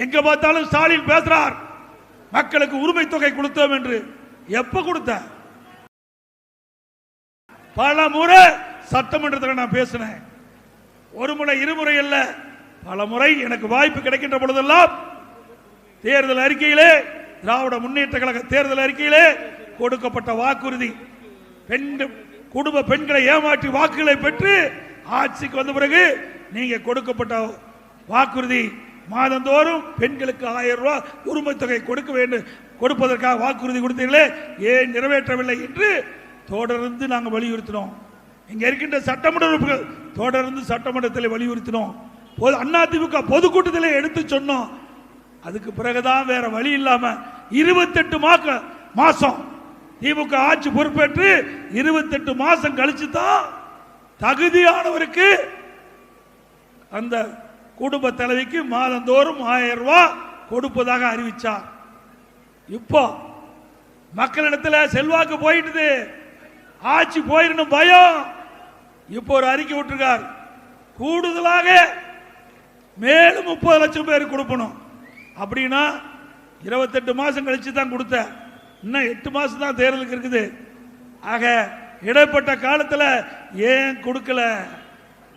எங்க பார்த்தாலும் ஸ்டாலின் பேசுறார் மக்களுக்கு உரிமை தொகை கொடுத்தோம் என்று. எப்ப கொடுத்த? பல முறை சட்டமன்றத்தில் நான் பேசினேன். ஒரு முறை இருமுறை அல்ல, பல முறை எனக்கு வாய்ப்பு கிடைக்கின்ற பொழுதெல்லாம் தேர்தல் அறிக்கையிலே, திராவிட முன்னேற்ற கழக தேர்தல் அறிக்கையிலே கொடுக்கப்பட்ட வாக்குறுதி, குடும்ப பெண்களை ஏமாற்றி வாக்குகளை பெற்று ஆட்சிக்கு வந்த பிறகு நீங்க கொடுக்கப்பட்ட வாக்குறுதி மாதந்தோறும் பெண்களுக்கு 1000 ரூபாய் உரிமை தொகை கொடுக்க வேண்டும், கொடுப்பதற்காக வாக்குறுதி கொடுத்தீர்களே, ஏன் நிறைவேற்றவில்லை என்று தொடர்ந்து நாங்கள் வலியுறுத்தினோம். இங்க இருக்கின்ற சட்டமன்ற உறுப்பினர்கள் தொடர்ந்து சட்டமன்றத்தில் வலியுறுத்தினோம். அதிமுக பொதுக்கூட்டத்தில் எடுத்து சொன்னோம். அதுக்கு பிறகுதான் வேற வழி இல்லாம 28 மாசம் திமுக ஆட்சி பொறுப்பேற்று 28 மாசம் கழிச்சு தான் தகுதியானவருக்கு அந்த குடும்ப தலைவிக்கு மாதந்தோறும் 1000 ரூபாய் கொடுப்பதாக அறிவிச்சார். இப்போ மக்களிடத்தில் செல்வாக்கு போயிட்டு ஆட்சி போயிடணும் பயம். இப்போ ஒரு அறிக்கை விட்டுருக்கார், கூடுதலாக மேலும் 30 லட்சம் பேர் கொடுக்கணும். அப்படின்னா 28 மாசம் கழிச்சு தான் கொடுத்த, இன்னும் 8 மாசம் தான் தேர்தலுக்கு இருக்குது. ஆக இடைப்பட்ட காலத்தில் ஏன் கொடுக்கல?